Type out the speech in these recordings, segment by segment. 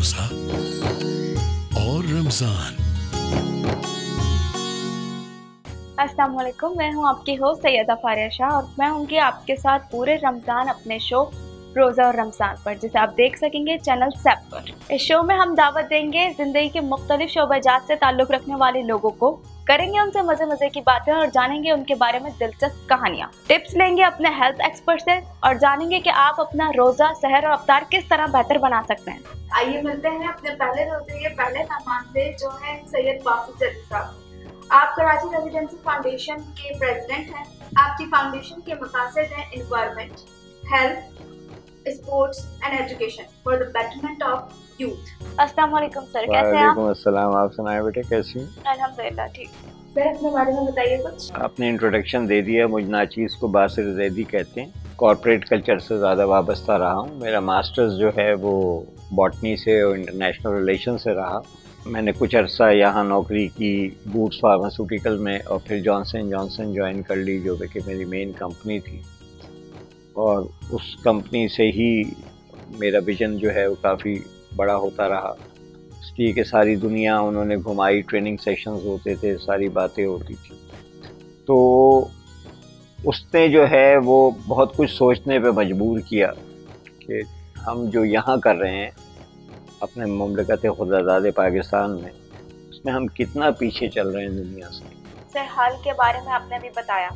रोजा और रमजान। अस्सलाम वालेकुम, मैं हूं आपकी होस्ट सैयदा फारिया शाह और मैं होंगी आपके साथ पूरे रमज़ान अपने शो रोज़ा और रमज़ान पर, जिसे आप देख सकेंगे चैनल 7 पर। इस शो में हम दावत देंगे ज़िंदगी के मुख्तलिफ शोबाजात से ताल्लुक़ रखने वाले लोगों को, करेंगे उनसे मज़े की बातें और जानेंगे उनके बारे में दिलचस्प कहानियाँ। टिप्स लेंगे अपने हेल्थ एक्सपर्ट से और जानेंगे कि आप अपना रोज़ा, सहर और अफ्तार किस तरह बेहतर बना सकते हैं। आइए मिलते हैं अपने पहले रोज़े के पहले मेहमान से, जो है सैयद बासित जलील साहब। आप कराची रेजिडेंसी फाउंडेशन के प्रेसिडेंट हैं। आपकी फाउंडेशन के मकासद हैं environment, health, sports and education for the betterment of youth. अस्सलाम वालेकुम सर, कैसे हैं आप? वालेकुम अस्सलाम, आप सुनाए बेटे कैसी हैं? अल्हम्दुलिल्लाह ठीक। सर अपने बारे में बताइए कुछ। आपने इंट्रोडक्शन दे दिया। मुझ नाचीज़ को बासिर जैदी कहते हैं। कॉर्पोरेट कल्चर से ज़्यादा वाबस्ता रहा हूँ। मेरा मास्टर्स जो है वो बॉटनी से और इंटरनेशनल रिलेशन से रहा। मैंने कुछ अरसा यहाँ नौकरी की बूट्स फार्मास्यूटिकल में और फिर जॉनसन जॉनसन ज्वाइन कर ली, जो कि मेरी मेन कंपनी थी। और उस कंपनी से ही मेरा विजन जो है वो काफ़ी बड़ा होता रहा, इसलिए कि सारी दुनिया उन्होंने घुमाई, ट्रेनिंग सेशंस होते थे, सारी बातें होती थी। तो उसने जो है वो बहुत कुछ सोचने पे मजबूर किया कि हम जो यहाँ कर रहे हैं अपने मुमलकत खुदाज़ाद पाकिस्तान में, उसमें हम कितना पीछे चल रहे हैं दुनिया से। सर हाल के बारे में आपने भी बताया,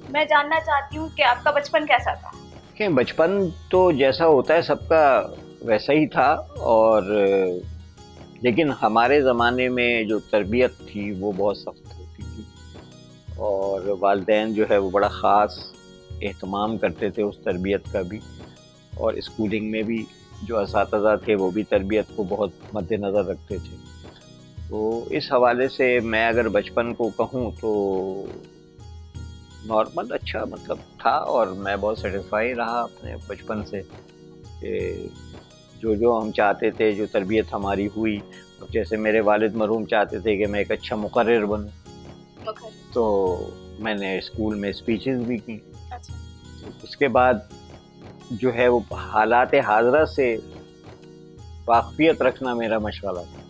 मैं जानना चाहती हूँ कि आपका बचपन कैसा था? कि बचपन तो जैसा होता है सबका वैसा ही था, और लेकिन हमारे ज़माने में जो तरबियत थी वो बहुत सख्त होती थी, और वालिदैन जो है वो बड़ा ख़ास एहतमाम करते थे उस तरबियत का भी, और स्कूलिंग में भी जो असातिज़ा थे वो भी तरबियत को बहुत मद्देनज़र रखते थे। तो इस हवाले से मैं अगर बचपन को कहूँ तो नॉर्मल अच्छा मतलब था, और मैं बहुत सेटिस्फाई रहा अपने बचपन से कि जो हम चाहते थे, जो तरबियत हमारी हुई। और जैसे मेरे वालिद मरहूम चाहते थे कि मैं एक अच्छा मुकर्रिर बनूँ, तो मैंने स्कूल में स्पीचेस भी की। अच्छा। उसके बाद जो है वो हालात हाज़रा से वाक़फ़ियत रखना मेरा मशग़ला था,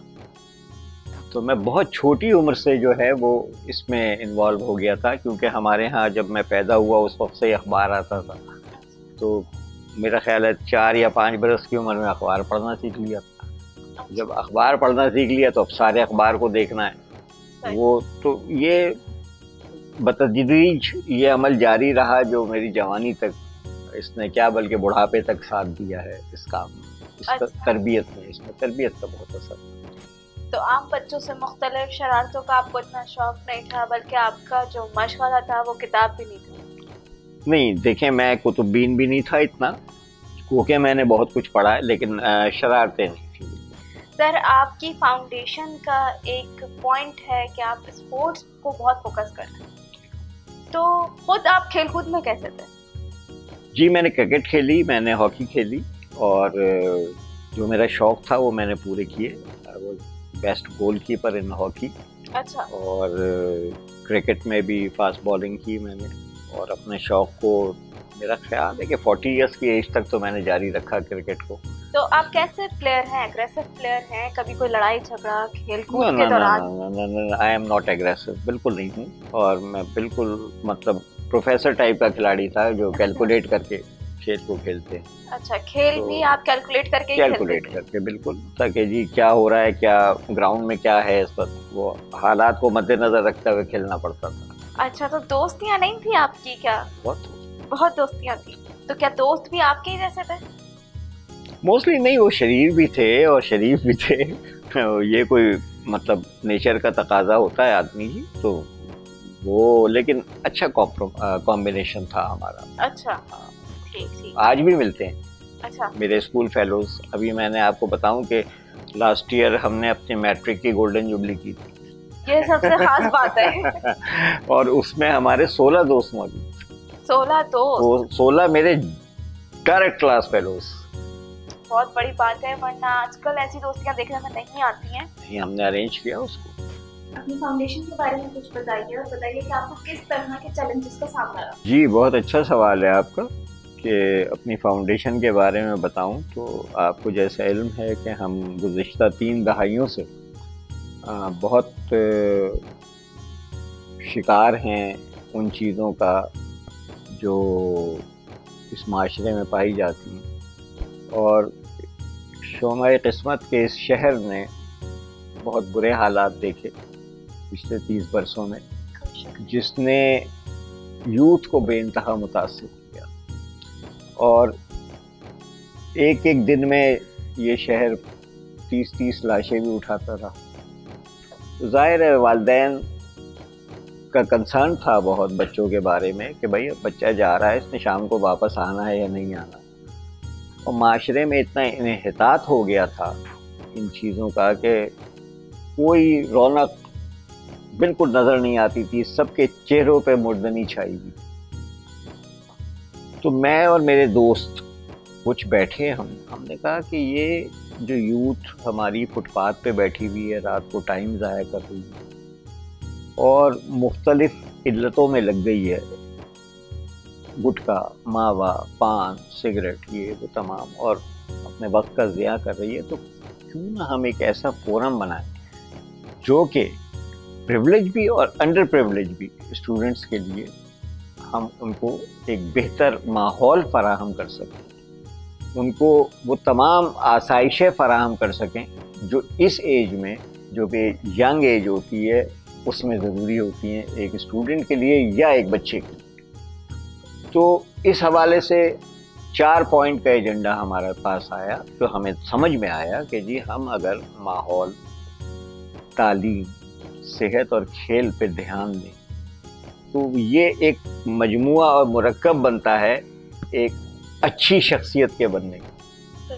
तो मैं बहुत छोटी उम्र से जो है वो इसमें इन्वॉल्व हो गया था, क्योंकि हमारे यहाँ जब मैं पैदा हुआ उस वक्त से अखबार आता था। तो मेरा ख़्याल है 4 या 5 बरस की उम्र में अखबार पढ़ना सीख लिया था। जब अखबार पढ़ना सीख लिया तो अब सारे अखबार को देखना है वो, तो ये बतदरीज ये अमल जारी रहा जो मेरी जवानी तक, इसने क्या बल्कि बुढ़ापे तक साथ दिया है इस काम में, इस तरबियत में। इसमें तरबियत का बहुत असर। तो आम बच्चों से मुख्तलिफ शरारतों का आपको इतना शौक नहीं था, बल्कि आपका जो मशग़ला था वो किताब भी नहीं था? नहीं, देखें मैं कुतुब्बीन भी नहीं था इतना, क्योंकि मैंने बहुत कुछ पढ़ा है, लेकिन शरारतें नहीं थी। सर आपकी फाउंडेशन का एक पॉइंट है कि आप स्पोर्ट्स को बहुत फोकस करते हैं, तो खुद आप खेलकूद में कैसे थे? जी मैंने क्रिकेट खेली, मैंने हॉकी खेली, और जो मेरा शौक़ था वो मैंने पूरे किए। वो बेस्ट गोलकीपर इन हॉकी। अच्छा। और क्रिकेट में भी फास्ट बॉलिंग की मैंने, और अपने शौक़ को मेरा ख्याल है कि 40 इयर्स की एज तक तो मैंने जारी रखा क्रिकेट को। तो आप कैसे प्लेयर हैं? एग्रेसिव प्लेयर हैं? कभी कोई लड़ाई झगड़ा खेल-कूद के दौरान? आई एम नॉट एग्रेसिव, बिल्कुल नहीं हूँ, और मैं बिल्कुल मतलब प्रोफेसर टाइप का खिलाड़ी था जो कैलकुलेट करके खेल को खेलते हैं। अच्छा, खेल तो भी आप कैलकुलेट करके कैलकुलेट करके बिल्कुल, ताकि जी क्या हो रहा है, क्या ग्राउंड में क्या है, इस पर वो हालात को मद्देनजर रखते हुए खेलना पड़ता था। अच्छा, तो दोस्तियाँ नहीं थी आपकी क्या? बहुत दोस्तियाँ थी। तो क्या दोस्त भी आपके ही जैसे थे? मोस्टली नहीं, वो शरीफ भी थे और शरीफ भी थे। ये कोई मतलब नेचर का तकाजा होता है आदमी की, तो वो लेकिन अच्छा कॉम्बिनेशन था हमारा। अच्छा, ठीक। आज भी मिलते हैं। अच्छा। मेरे स्कूल फेलोज। अभी मैंने आपको बताऊं कि लास्ट ईयर हमने अपने मैट्रिक की गोल्डन जुबली की थी। ये सबसे खास बात है। और उसमें हमारे 16 दोस्त मौजूद। 16 दोस्त? 16 मेरे डायरेक्ट क्लास फेलोज। बहुत बड़ी बात है, वरना आजकल ऐसी दोस्तियां देखने में नहीं आती हैं। नहीं, हमने अरेंज किया उसको। अपनी फाउंडेशन के बारे में कुछ बताइए, और बताइए कि आपको किस तरह के चैलेंजेस का सामना रहा। जी बहुत अच्छा सवाल है आपका। कि अपनी फाउंडेशन के बारे में बताऊं तो आपको जैसा इल्म है कि हम गुज़िश्ता 3 दहाइयों से बहुत शिकार हैं उन चीज़ों का जो इस माशरे में पाई जाती हैं, और शोमाए किस्मत के इस शहर ने बहुत बुरे हालात देखे पिछले 30 बरसों में, जिसने यूथ को बेइंतहा मुतासिर किया। और एक एक दिन में ये शहर 30-30 लाशें भी उठाता रहा। तो ज़ाहिर है वालिदैन का कंसर्न था बहुत बच्चों के बारे में कि भाई बच्चा जा रहा है, इसने शाम को वापस आना है या नहीं आना। और माशरे में इतना इन्हितात हो गया था इन चीज़ों का कि कोई रौनक बिल्कुल नज़र नहीं आती थी, सबके चेहरों पे मुर्दनी छाई हुई। तो मैं और मेरे दोस्त कुछ बैठे, हमने कहा कि ये जो यूथ हमारी फुटपाथ पे बैठी हुई है, रात को टाइम ज़ाया कर रही है और मुख्तलिफ इल्लतों में लग गई है, गुटखा, मावा, पान, सिगरेट, ये वो तमाम, और अपने वक्त का ज़िया कर रही है, तो क्यों ना हम एक ऐसा फोरम बनाएं जो कि प्रिविलेज भी और अंडर प्रिविलेज भी स्टूडेंट्स के लिए हम उनको एक बेहतर माहौल फराहम कर सकें, उनको वो तमाम आसाइशें फराहम कर सकें जो इस एज में, जो कि यंग एज होती है, उसमें ज़रूरी होती हैं एक स्टूडेंट के लिए या एक बच्चे के लिए। तो इस हवाले से 4 पॉइंट का एजेंडा हमारे पास आया, तो हमें समझ में आया कि जी हम अगर माहौल, तालीम, सेहत और खेल पे ध्यान दें तो ये एक मजमुआ और मुरक्कब बनता है एक अच्छी शख्सियत के बनने का।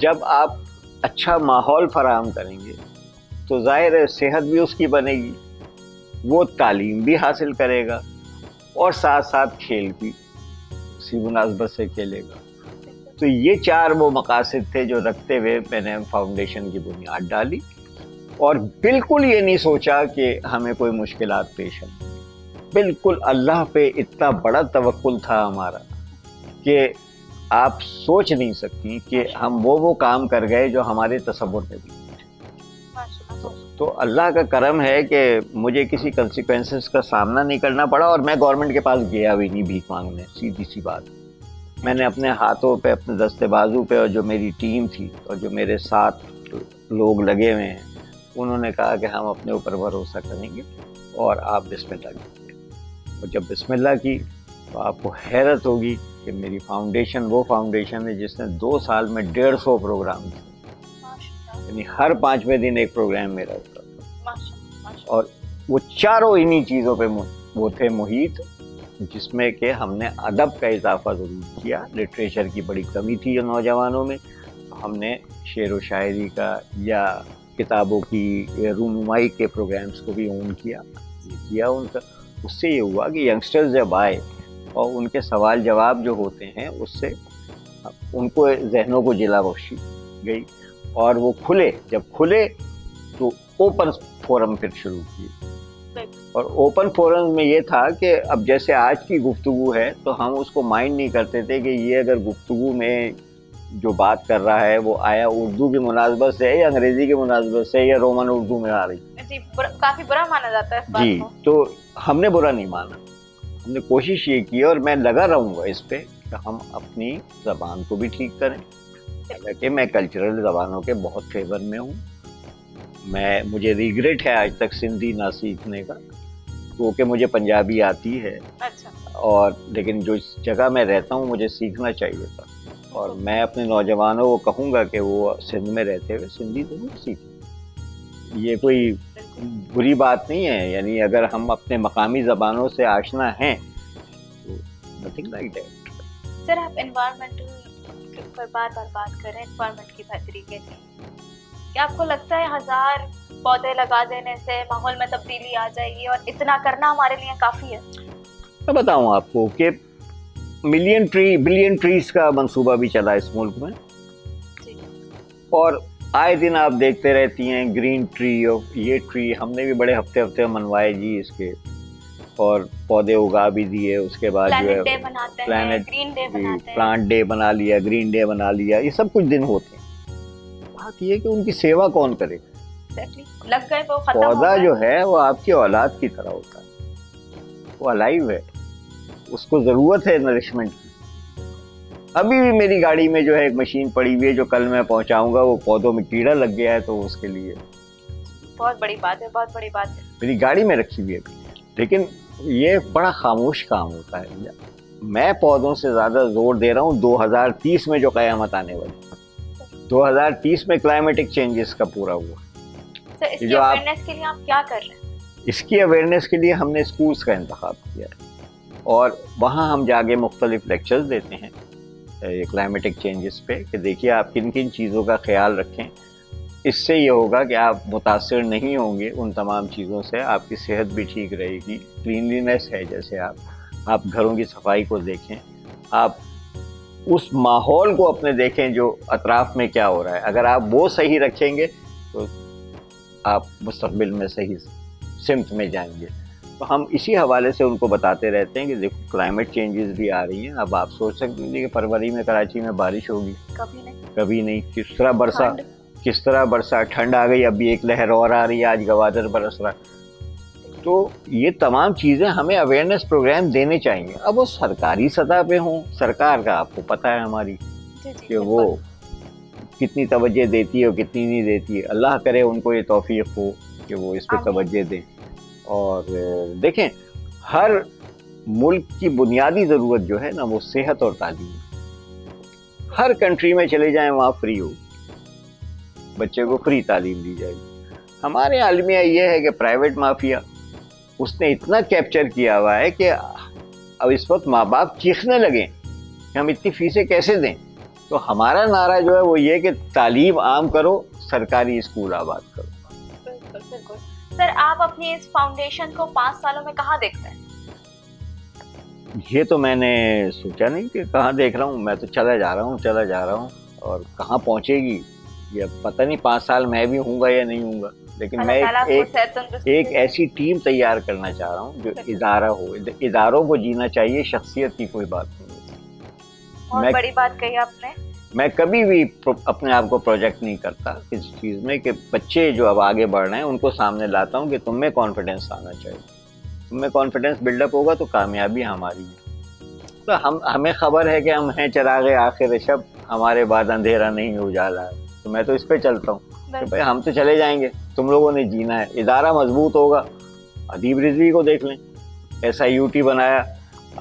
जब आप अच्छा माहौल फराहम करेंगे तो ज़ाहिर है सेहत भी उसकी बनेगी, वो तालीम भी हासिल करेगा और साथ साथ खेल भी उसी मुनासबत से खेलेगा। तो ये 4 वो मकासद थे जो रखते हुए मैंने फाउंडेशन की बुनियाद डाली, और बिल्कुल ये नहीं सोचा कि हमें कोई मुश्किलात पेश आए। बिल्कुल अल्लाह पे इतना बड़ा तवक्कुल था हमारा कि आप सोच नहीं सकती कि हम वो काम कर गए जो हमारे तसव्वुर में भी। तो अल्लाह का करम है कि मुझे किसी कंसिक्वेंसेस का सामना नहीं करना पड़ा, और मैं गवर्नमेंट के पास गया भी नहीं भीख मांगने, सीधी सी बात। मैंने अपने हाथों पे, अपने दस्ते बाजू पे, और जो मेरी टीम थी और जो मेरे साथ लोग लगे हुए हैं, उन्होंने कहा कि हम अपने ऊपर भरोसा करेंगे और आप बिस्मिल्लाह कीजिए। और जब बिस्मिल्लाह की तो आपको हैरत होगी कि मेरी फाउंडेशन वो फाउंडेशन है जिसने 2 साल में 150 प्रोग्राम किए, यानी हर 5वें दिन एक प्रोग्राम मेरा होता था। और वो चारों इन्हीं चीज़ों पे वो थे मुहित, जिसमें कि हमने अदब का इजाफा ज़रूर किया। लिटरेचर की बड़ी कमी थी नौजवानों में, तो हमने शेर व शायरी का या किताबों की रूनुमाई के प्रोग्राम्स को भी ऑन किया उनका। उससे ये हुआ कि यंगस्टर्स जब आए और उनके सवाल जवाब जो होते हैं उससे उनको जहनों को जिला बख्शी गई, और वो जब खुले तो ओपन फोरम फिर शुरू किए। और ओपन फोरम में ये था कि अब जैसे आज की गुफ्तगू है तो हम उसको माइंड नहीं करते थे कि ये अगर गुफ्तगू में जो बात कर रहा है वो आया उर्दू की मुनासबत से या अंग्रेजी की मुनासबत से या रोमन उर्दू में आ रही जी, काफी बुरा माना जाता है इस बात जी को। तो हमने बुरा नहीं माना, हमने कोशिश ये की, और मैं लगा रहूँगा इस पे कि हम अपनी ज़बान को भी ठीक करें। हालांकि मैं कल्चरल ज़बानों के बहुत फेवर में हूँ, मुझे रिग्रेट है आज तक सिंधी ना सीखने का, क्योंकि मुझे पंजाबी आती है। अच्छा। और लेकिन जो इस जगह मैं रहता हूँ मुझे सीखना चाहिए था, और मैं अपने नौजवानों को कहूँगा कि वो सिंध में रहते हुए सिंधी ज़रूर सीखें। ये कोई बुरी बात नहीं है, यानी अगर हम अपने मकामी ज़बानों से आशना हैं तो नथिंग लाइक दैट। सर, आप एनवायरमेंटल पर बात कर रहे हैं, एनवायरमेंट की बेहतरी के लिए क्या आपको लगता है 1000 पौधे लगा देने से माहौल में तब्दीली आ जाएगी, और इतना करना हमारे लिए काफ़ी है? मैं बताऊँ आपको कि बिलियन ट्रीज का मंसूबा भी चला इस मुल्क में, और आए दिन आप देखते रहती हैं ग्रीन ट्री और ये ट्री। हमने भी बड़े हफ्ते मनवाए जी इसके, और पौधे उगा भी दिए, उसके बाद जो है प्लैनेट डे बनाते हैं, प्लैनेट ग्रीन डे बनाते हैं। प्लांट डे बना लिया, ग्रीन डे बना लिया, ये सब कुछ दिन होते हैं। बात ये है कि उनकी सेवा कौन करे। Exactly. लग गए वो खत्म हो पौधा गए। जो है वो आपकी औलाद की तरह होता है, वो अलाइव है, उसको जरूरत है नरिशमेंट की। अभी भी मेरी गाड़ी में जो है एक मशीन पड़ी हुई है जो कल मैं पहुंचाऊंगा, वो पौधों में कीड़ा लग गया है तो उसके लिए बहुत बड़ी बात है, बहुत बड़ी बात है। मेरी गाड़ी में रखी हुई है अभी। लेकिन ये बड़ा खामोश काम होता है भैया। मैं पौधों से ज्यादा जोर दे रहा हूँ 2030 में जो कयामत आने वाली, 2030 में क्लाइमेटिक चेंजेस का पूरा हुआ। तो इसकी जो आप- अवेयरनेस के लिए आप क्या कर रहे हैं? इसकी अवेयरनेस के लिए हमने स्कूल्स का इंतखाब किया है और वहाँ हम जाके मुख्तलिफ लेक्चर्स देते हैं ये क्लाइमेटिक चेंजेस पे कि देखिए आप किन किन चीज़ों का ख्याल रखें। इससे ये होगा कि आप मुतासिर नहीं होंगे उन तमाम चीज़ों से, आपकी सेहत भी ठीक रहेगी। क्लीनलीनेस है, जैसे आप घरों की सफाई को देखें, आप उस माहौल को अपने देखें जो अतराफ में क्या हो रहा है। अगर आप वो सही रखेंगे तो आप मुस्तकबिल में सही सिमत में जाएंगे। तो हम इसी हवाले से उनको बताते रहते हैं कि देखो क्लाइमेट चेंजेस भी आ रही हैं। अब आप सोच सकते हैं कि फरवरी में कराची में बारिश होगी, कभी नहीं। किस तरह बरसा, ठंड आ गई, अभी एक लहर और आ रही है, आज गवादर बरस रहा। तो ये तमाम चीज़ें हमें अवेयरनेस प्रोग्राम देने चाहिए। अब वो सरकारी सतह पे हों, सरकार का आपको पता है हमारी कि वो कितनी तवज्जो देती है और कितनी नहीं देती है। अल्लाह करे उनको ये तौफीक हो कि वो इस पर तवज्जो दें। और देखें, हर मुल्क की बुनियादी ज़रूरत जो है ना वो सेहत और तालीम। हर कंट्री में चले जाएं वहाँ फ्री हो, बच्चे को फ्री तालीम दी जाएगी। हमारे आलमिया ये है कि प्राइवेट माफिया उसने इतना कैप्चर किया हुआ है कि अब इस वक्त माँ बाप चीखने लगे कि हम इतनी फीसें कैसे दें। तो हमारा नारा जो है वो ये कि तालीम आम करो, सरकारी स्कूल आबाद करो। बिल्कुल बिल्कुल। सर, आप अपनी इस फाउंडेशन को 5 सालों में कहाँ देखते हैं? ये तो मैंने सोचा नहीं कि कहाँ देख रहा हूँ। मैं तो चला जा रहा हूँ और कहाँ पहुँचेगी ये पता नहीं। 5 साल मैं भी हूँगा या नहीं हूँगा, लेकिन मैं एक ऐसी टीम तैयार करना चाह रहा हूँ जो इदारा हो। इदारों को जीना चाहिए, शख्सियत की कोई बात नहीं होती। बहुत बड़ी बात कही आपने। मैं कभी भी अपने आप को प्रोजेक्ट नहीं करता इस चीज़ में कि बच्चे जो अब आगे बढ़ रहे हैं उनको सामने लाता हूँ कि तुम में कॉन्फिडेंस आना चाहिए। तुम में कॉन्फिडेंस बिल्डअप होगा तो कामयाबी हमारी है। तो हमें खबर है कि हम हैं चिरागे आखिर शब, हमारे बाद अंधेरा नहीं उजाला है। तो मैं तो इस पे चलता हूँ कि भाई हम तो चले जाएंगे, तुम लोगों ने जीना है। इदारा मजबूत होगा। अदीब रिजवी को देख लें, SIUT बनाया,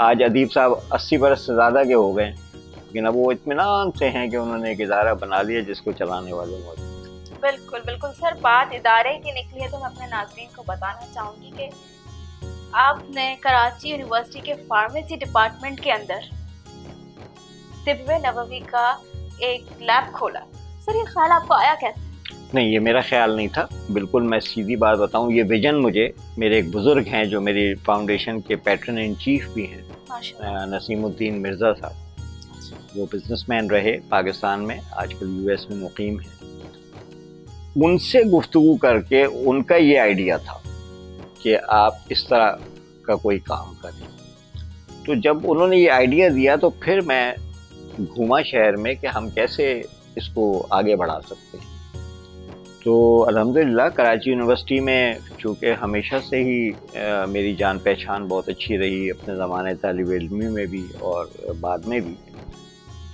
आज अदीब साहब 80 बरस से ज़्यादा के हो गए, लेकिन अब वो इत्मीनान से हैं कि उन्होंने एक इदारा बना लिया जिसको चलाने वाले मौजूद। बिल्कुल बिल्कुल सर, बात इदारे की निकली है तो मैं अपने नाज़रीन को बताना चाहूँगी कि आपने कराची यूनिवर्सिटी के फार्मेसी डिपार्टमेंट के अंदर तिब्बे नबवी का एक लैब खोला। सर, ये ख्याल आपको आया कैसे? नहीं, ये मेरा ख्याल नहीं था। बिल्कुल मैं सीधी बात बताऊं, ये विजन मुझे मेरे एक बुजुर्ग हैं जो मेरी फाउंडेशन के पैट्रन इन चीफ भी हैं, नसीमुद्दीन मिर्ज़ा साहब। वो बिजनेसमैन रहे पाकिस्तान में, आजकल US में मुकीम हैं। उनसे गुफ्तगू करके उनका ये आइडिया था कि आप इस तरह का कोई काम करें। तो जब उन्होंने ये आइडिया दिया तो फिर मैं घूमा शहर में कि हम कैसे इसको आगे बढ़ा सकते हैं। तो अल्हम्दुलिल्लाह कराची यूनिवर्सिटी में चूँकि हमेशा से ही मेरी जान पहचान बहुत अच्छी रही, अपने ज़माने तालिब इल्मी में भी और बाद में भी।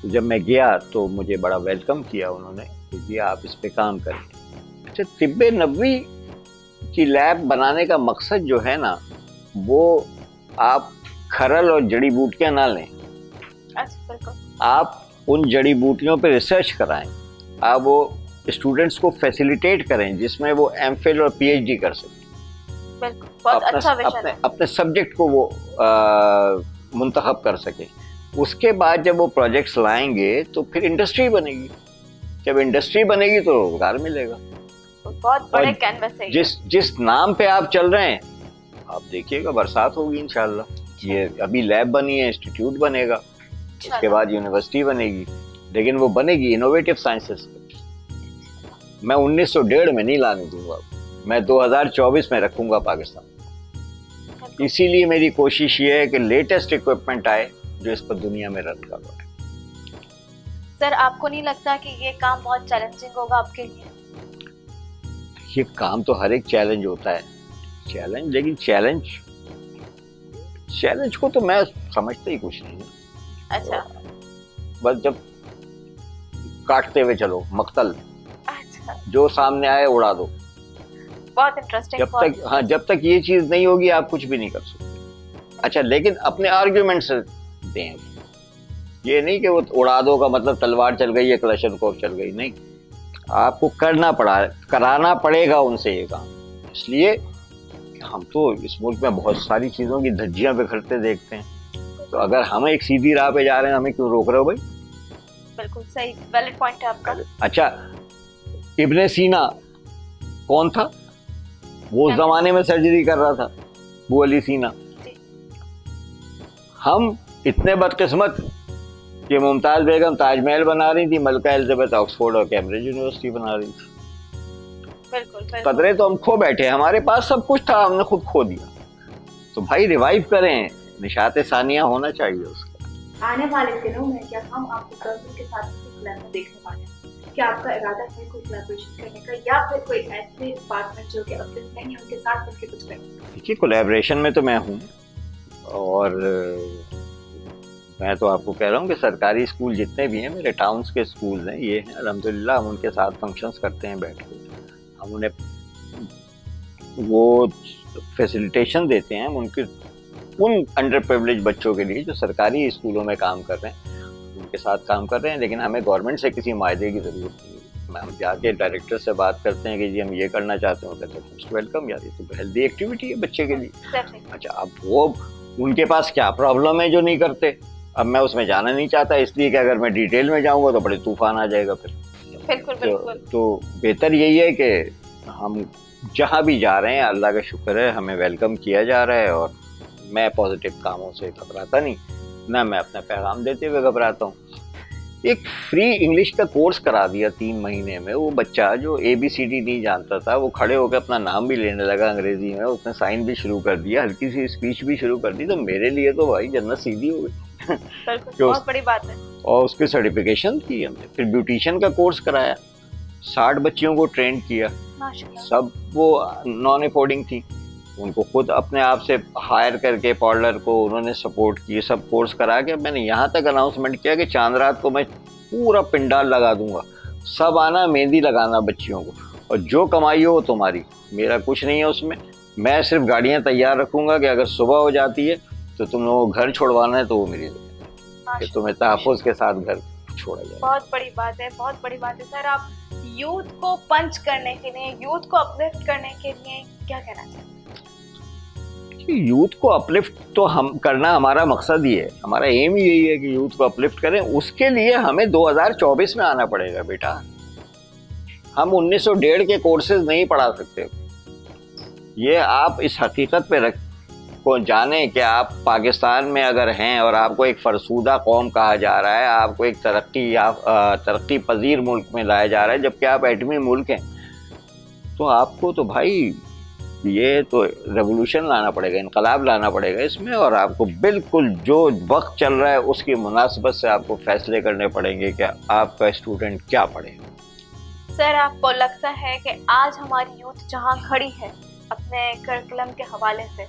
तो जब मैं गया तो मुझे बड़ा वेलकम किया उन्होंने कि जी आप इस पे काम करें। अच्छा, तिब्बे नबवी की लैब बनाने का मकसद जो है ना, वो आप खरल और जड़ी बूटियाँ ना लें। अच्छा, बिल्कुल। आप उन जड़ी बूटियों पे रिसर्च कराएं, आप वो स्टूडेंट्स को फैसिलिटेट करें जिसमें वो MPhil और PhD कर सकें। बिल्कुल, बहुत अच्छा विषय है। अपने सब्जेक्ट को वो मुंतखब कर सकें। उसके बाद जब वो प्रोजेक्ट्स लाएंगे तो फिर इंडस्ट्री बनेगी। जब इंडस्ट्री बनेगी तो रोजगार मिलेगा। बहुत बड़े कैनवस है। जिस नाम पे आप चल रहे हैं, आप देखिएगा बरसात होगी इंशाल्लाह। ये अभी लैब बनी है, इंस्टीट्यूट बनेगा, उसके बाद यूनिवर्सिटी बनेगी, लेकिन वो बनेगी इनोवेटिव साइंसेस। मैं 1901 में नहीं लाने दूंगा, मैं 2024 में रखूंगा पाकिस्तान। इसीलिए मेरी कोशिश ये है कि लेटेस्ट इक्विपमेंट आए जो इस पर दुनिया में रन कर रहा है। सर आपको नहीं लगता कि ये काम बहुत चैलेंजिंग होगा आपके लिए? ये काम तो हर एक चैलेंज होता है, चैलेंज, लेकिन चैलेंज को तो मैं समझता ही कुछ नहीं। अच्छा। बस जब काटते हुए चलो मक्तल, अच्छा, जो सामने आए उड़ा दो। बहुत इंटरेस्टिंग। जब तक ये चीज नहीं होगी आप कुछ भी नहीं कर सकते। अच्छा, लेकिन अपने आर्ग्यूमेंट से दें, ये नहीं कि वो उड़ा दो का मतलब तलवार चल गई या क्लशनकोफ चल गई, नहीं, आपको कराना पड़ेगा उनसे ये काम। इसलिए हम तो इस मुल्क में बहुत सारी चीजों की धज्जियां बिखरते देखते हैं, तो अगर हम एक सीधी राह पे जा रहे हैं हमें क्यों रोक रहे हो भाई? बिल्कुल सही, वैलिड पॉइंट है आपका। अच्छा, इब्ने सीना कौन था? वो उस जमाने में सर्जरी कर रहा था, अबू अली सीना। हम इतने बदकिस्मत कि मुमताज बेगम ताजमहल बना रही थी, मलका एलिजाबेथ ऑक्सफोर्ड और कैम्ब्रिज यूनिवर्सिटी बना रही थी। बिल्कुल। कदरे तो हम खो बैठे, हमारे पास सब कुछ था, हमने खुद खो दिया। तो भाई रिवाइव करें, निशात सानिया होना चाहिए उसका। आने वाले दिनों में क्या हम आपको गर्लफ्रेंड के साथ कोलैब देखने वाले हैं? क्या आपका इरादा है कोई कोलैबोरेशन करने का, या फिर कोई ऐसे पार्टनर जो कि अपलिफ्ट नहीं है उनके साथ मिलकर कुछ करें? देखिए, कोलैबोरेशन में तो मैं हूँ, और मैं तो आपको कह रहा हूँ कि सरकारी स्कूल जितने भी हैं, मेरे टाउन्स के स्कूल हैं, ये हैं, अल्हम्दुलिल्लाह हम उनके साथ फंक्शंस करते हैं बैठ के, हम उन्हें वो फैसिलिटेशन देते हैं, हम उनके उन अंडर प्रिविलेज बच्चों के लिए जो सरकारी स्कूलों में काम कर रहे हैं उनके साथ काम कर रहे हैं। लेकिन हमें गवर्नमेंट से किसी मायदे की ज़रूरत नहीं है। हम जाके डायरेक्टर से बात करते हैं कि जी हम ये करना चाहते हैं, कहते हैं मोस्ट वेलकम यार, ये तो हेल्दी एक्टिविटी है बच्चे के लिए। अच्छा, अब वो उनके पास क्या प्रॉब्लम है जो नहीं करते, अब मैं उसमें जाना नहीं चाहता, इसलिए कि अगर मैं डिटेल में जाऊँगा तो बड़े तूफान आ जाएगा फिर। बिल्कुल। तो बेहतर यही है कि हम जहाँ भी जा रहे हैं अल्लाह का शुक्र है हमें वेलकम किया जा रहा है, और मैं पॉजिटिव कामों से घबराता नहीं, ना मैं अपना पैगाम देते हुए घबराता हूँ। एक फ्री इंग्लिश का कोर्स करा दिया 3 महीने में, वो बच्चा जो ABCD नहीं जानता था वो खड़े होकर अपना नाम भी लेने लगा अंग्रेजी में, उसने साइन भी शुरू कर दिया, हल्की सी स्पीच भी शुरू कर दी। तो मेरे लिए तो भाई जन्नत सीधी हो गई। बहुत बड़ी बात है। और उसकी सर्टिफिकेशन की हमने, फिर ब्यूटिशियन का कोर्स कराया, 60 बच्चियों को ट्रेन किया, सब वो नॉन अफोर्डिंग थी, उनको खुद अपने आप से हायर करके पार्लर को उन्होंने सपोर्ट किए, सब कोर्स करा के मैंने यहाँ तक अनाउंसमेंट किया कि चांद रात को मैं पूरा पिंडाल लगा दूंगा, सब आना, मेहंदी लगाना बच्चियों को, और जो कमाई हो वो तुम्हारी, मेरा कुछ नहीं है उसमें, मैं सिर्फ गाड़ियाँ तैयार रखूँगा कि अगर सुबह हो जाती है तो तुम लोगों को घर छोड़वाना है तो वो मेरी जिम्मेदारी है, तुम्हें तहफ़्फ़ुज़ के साथ घर छोड़ा जाए। बहुत बड़ी बात है, बहुत बड़ी बात है। सर आप यूथ को पंच करने के लिए, यूथ को अपलिफ्ट करने के लिए क्या कहना चाहते हैं? यूथ को अपलिफ्ट तो हम करना हमारा मकसद ही है, हमारा एम ही यही है कि यूथ को अपलिफ्ट करें। उसके लिए हमें 2024 में आना पड़ेगा बेटा, हम 1901 के कोर्सेज नहीं पढ़ा सकते। ये आप इस हकीकत पे रख को जाने कि आप पाकिस्तान में अगर हैं और आपको एक फरसूदा कौम कहा जा रहा है, आपको एक तरक्की पजीर मुल्क में लाया जा रहा है, जबकि आप एटमी मुल्क हैं, तो आपको तो भाई ये तो रेवोल्यूशन लाना पड़ेगा, इनकलाब लाना पड़ेगा इसमें, और आपको बिल्कुल जो वक्त चल रहा है उसकी मुनासिबत से आपको फैसले करने पड़ेंगे कि आपका स्टूडेंट क्या पढ़ेगा। सर आपको लगता है कि आज हमारी यूथ जहाँ खड़ी है अपने करिकुलम के हवाले से,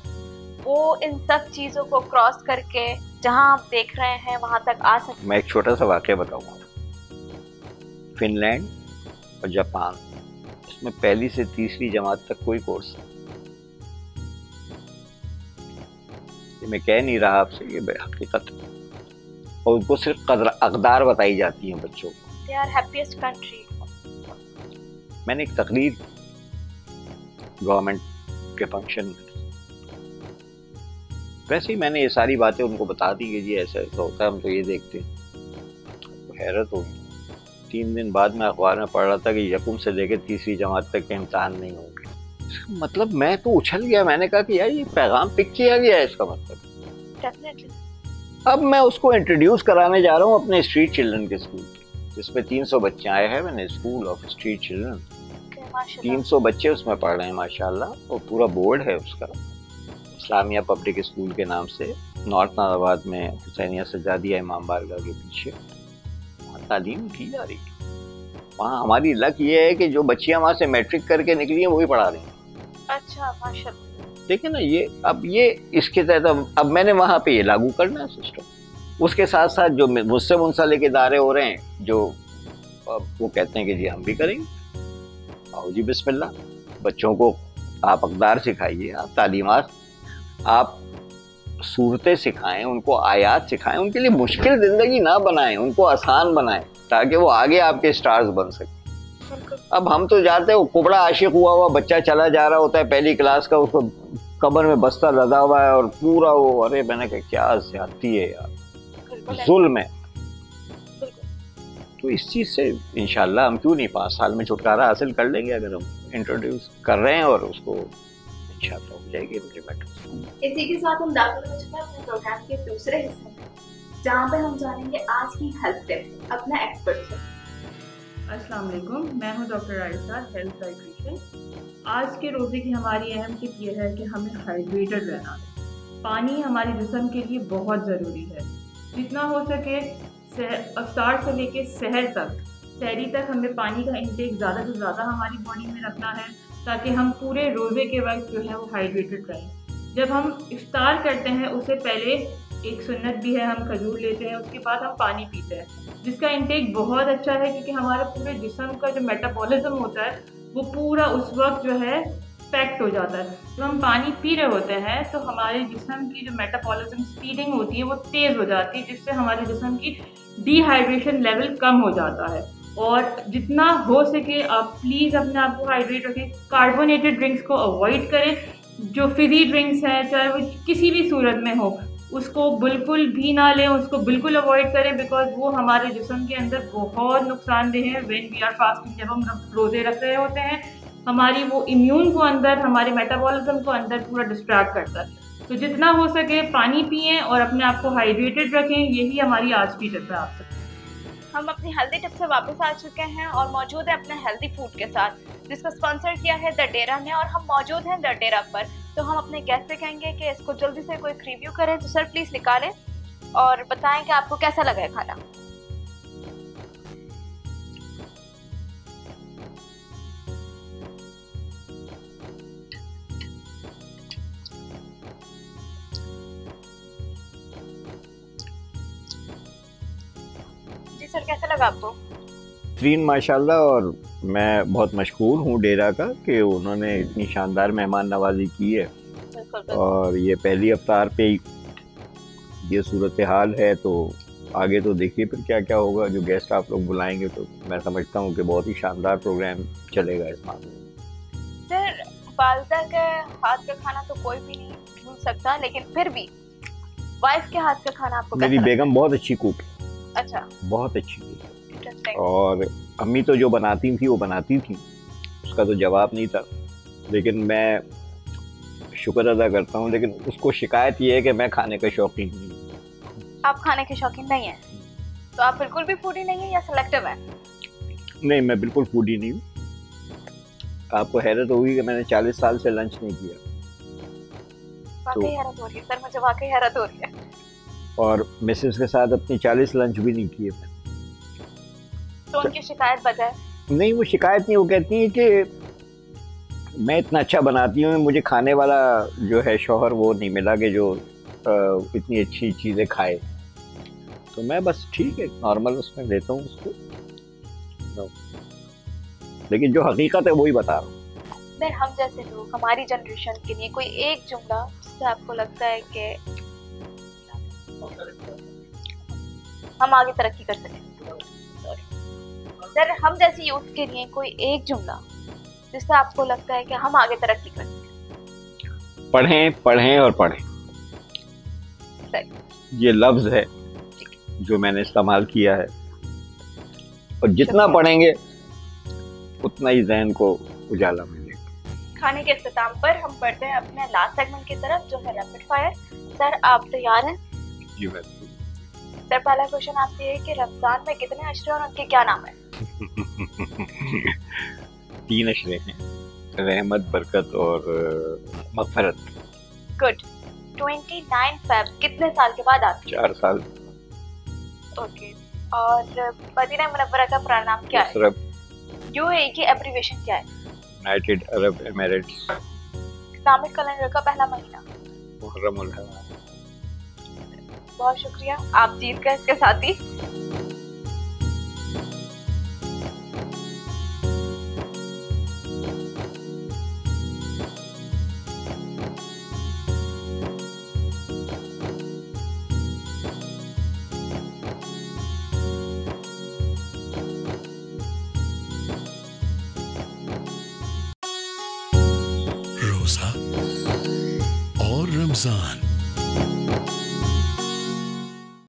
वो इन सब चीज़ों को क्रॉस करके जहाँ आप देख रहे हैं वहाँ तक आ सकते? मैं एक छोटा सा वाक़या बताऊँगा। फिनलैंड और जापान, उसमें 1ली से 3री जमात तक कोई कोर्स नहीं। ये मैं कह नहीं रहा आपसे, ये हकीकत है, और उनको सिर्फ अक़दार बताई जाती हैं बच्चों को। They are happiest country। मैंने एक तकरीर गवर्नमेंट के फंक्शन में, वैसे ही मैंने ये सारी बातें उनको बता दी कि जी ऐसा ऐसा होता है, हम तो ये देखते हैं। तो हैरत होगी, 3 दिन बाद मैं अखबार में पढ़ रहा था कि यकम से लेकर 3री जमात तक के इम्तहान नहीं होंगे। मतलब मैं तो उछल गया, मैंने कहा कि यार ये पैगाम पिक किया गया है इसका मतलब। डेफिनेटली। अब मैं उसको इंट्रोड्यूस कराने जा रहा हूँ अपने स्ट्रीट चिल्ड्रन के स्कूल, जिसमें 300 बच्चे आए हैं। मैंने स्कूल ऑफ स्ट्रीट चिल्ड्रन, 300 बच्चे उसमें पढ़ रहे हैं माशाल्लाह, और पूरा बोर्ड है उसका, इस्लामिया पब्लिक स्कूल के नाम से नॉर्थ नाराबाद में हुसैनिया सज्जादिया इमाम बारगाह के पीछे वहाँ तालीम की जा रही है। वहाँ हमारी लक ये है कि जो बच्चियाँ वहाँ से मैट्रिक करके निकली हैं वही पढ़ा रही हैं। अच्छा, माशाल्लाह। देखिए ना, ये अब ये इसके तहत अब मैंने वहाँ पे ये लागू करना है सिस्टम। उसके साथ साथ जो मुझसे मुंसलिक इदारे हो रहे हैं जो वो कहते हैं कि जी हम भी करेंगे, आओ जी बिस्मिल्लाह। बच्चों को आप अक़दार सिखाइए, आप तालीमात, आप सूरतें सिखाएं, उनको आयात सिखाएं, उनके लिए मुश्किल ज़िंदगी ना बनाएं, उनको आसान बनाएं ताकि वो आगे आपके स्टार्स बन सकें। अब हम तो जाते हैं, वो कुबड़ा आशिक हुआ बच्चा चला जा रहा होता है पहली क्लास का, उसको कमर में बस्ता लदा हुआ है और पूरा वो, अरे मैंने कहा क्या ज़्यादती है यार, जुल्म है। तो इस चीज़ से इंशाल्लाह हम क्यों नहीं 5 साल में छुटकारा हासिल कर लेंगे अगर हम इंट्रोड्यूस कर रहे हैं और उसको इंशाल्लाह हो जाएगी इम्प्लीमेंट। इसी के साथ हम दाखिल हो चुके हैं अपने प्रोग्राम के दूसरे हिस्से में, जहाँ पे हम जानेंगे आज की हेल्थ टिप अपने एक्सपर्ट से। अस्सलाम वालेकुम, मैं हूँ डॉक्टर आयशा, हेल्थ डाइटिशियन। आज के रोज़े की हमारी अहम टिप यह है कि हमें हाइड्रेटेड रहना है। पानी हमारे जिस्म के लिए बहुत ज़रूरी है। जितना हो सके अफ्तार से लेके सहर तक, सहरी तक हमें पानी का इंटेक ज़्यादा से ज़्यादा हमारी बॉडी में रखना है ताकि हम पूरे रोज़े के वक्त जो है वो हाइड्रेटेड रहें। जब हम इफ्तार करते हैं उससे पहले एक सुन्नत भी है, हम खजूर लेते हैं, उसके बाद हम पानी पीते हैं, जिसका इंटेक बहुत अच्छा है क्योंकि हमारा पूरे जिस्म का जो मेटाबॉलिज्म होता है वो पूरा उस वक्त जो है पैक्ट हो जाता है। जब हम पानी पी रहे होते हैं तो हमारे जिस्म की जो मेटाबॉलिज्म स्पीडिंग होती है वो तेज़ हो जाती है, जिससे हमारे जिस्म की डिहाइड्रेशन लेवल कम हो जाता है। और जितना हो सके आप प्लीज़ अपने आप को हाइड्रेट रखें। कार्बोनेटेड ड्रिंक्स को अवॉइड करें। जो फिज़ी ड्रिंक्स हैं चाहे वो किसी भी सूरत में हो उसको बिल्कुल भी ना लें, उसको बिल्कुल अवॉइड करें, बिकॉज वो हमारे जिस्म के अंदर बहुत नुकसानदेह है। व्हेन वी आर फास्टिंग, जब हम रोज़े रख रहे होते हैं, हमारी वो इम्यून को अंदर, हमारे मेटाबॉलिज्म को अंदर पूरा डिस्ट्रैक्ट करता है। तो जितना हो सके पानी पिएं और अपने आप को हाइड्रेटेड रखें। यही हमारी आज की टिप है आपसे। हम अपनी हेल्दी टिप से वापस आ चुके हैं और मौजूद है अपने हेल्दी फूड के साथ, जिसको स्पॉन्सर किया है द डेरा ने, और हम मौजूद हैं द डेरा पर। तो हम अपने गेस्ट से कहेंगे कि इसको जल्दी से कोई रिव्यू करें। तो सर प्लीज़ निकालें और बताएं कि आपको कैसा लगा है खाना। जी सर, कैसा लगा आपको? बेहतरीन माशाल्लाह। और मैं बहुत मशकूर हूँ डेरा का कि उन्होंने इतनी शानदार मेहमान नवाजी की है। और ये पहली अफ्तार पे ही ये सूरत हाल है, तो आगे तो देखिए फिर क्या क्या होगा। जो गेस्ट आप लोग बुलाएंगे तो मैं समझता हूँ कि बहुत ही शानदार प्रोग्राम चलेगा इस मामले में। सर, वालदा के हाथ का खाना तो कोई भी नहीं भूल सकता, लेकिन फिर भी वाइफ के हाथ का खाना आपको मेरी बेगम बहुत अच्छी कुक है। अच्छा, बहुत अच्छी कुक है। इंटरेस्टिंग। और अम्मी तो जो बनाती थी वो बनाती थी, उसका तो जवाब नहीं था, लेकिन मैं शुक्र अदा करता हूँ। लेकिन उसको शिकायत ये है कि मैं खाने का शौकीन नहीं हूँ। आप खाने के शौकीन नहीं हैं? तो आप बिल्कुल भी फूडी नहीं है या सिलेक्टिव है? नहीं, मैं बिल्कुल फूडी नहीं हूँ। आपको हैरत होगी कि मैंने 40 साल से लंच नहीं किया। वाकई हैरत हो रही है सर, मुझे वाकई हैरत हो रही है। और मिसेस के साथ अपनी 40 लंच भी नहीं किए मैं। तो उनकी शिकायत बजाय? नहीं, वो शिकायत नहीं, वो कहती है कि मैं इतना अच्छा बनाती हूँ, मुझे खाने वाला जो है शौहर वो नहीं मिला कि जो इतनी अच्छी चीज़ें खाए। तो मैं बस ठीक है नॉर्मल उसमें देता हूँ उसको, लेकिन जो हकीकत है वही बता रहा हूँ। सर, हम जैसे लोग, हमारी जनरेशन के लिए कोई एक जुमला जिससे आपको लगता है कि हम आगे तरक्की कर सकें? सर, हम जैसे यूथ के लिए कोई एक जुमला जिससे आपको लगता है कि हम आगे तरक्की कर सकें? पढ़ें, पढ़ें और पढ़ें। ये लफ्ज़ है जो मैंने इस्तेमाल किया है, और जितना पढ़ेंगे उतना ही ज़हन को उजाला मिलेगा। खाने के इख्तिताम पर हम बढ़ते हैं अपने लास्ट सेगमेंट की तरफ, जो है रैपिड फायर। सर, आप तैयार हैं? जी सर, पहला क्वेश्चन आपसे है कि रमजान में कितने अशरे और उनके क्या नाम है? 3 अशरे हैं, रहमत, बरकत और मग़फ़रत। गुड। 29 फेब कितने साल के बाद आती 4 साल। है? ओके। और मदीना मुनव्वरा का पूरा नाम क्या है? मसरफ। यूएई की एब्रीविएशन क्या है? United Arab Emirates. Islamic calendar का पहला महीना? मुहर्रमुल हराम। बहुत शुक्रिया, आप जीत गए इसके साथ ही। रोजा और रमजान।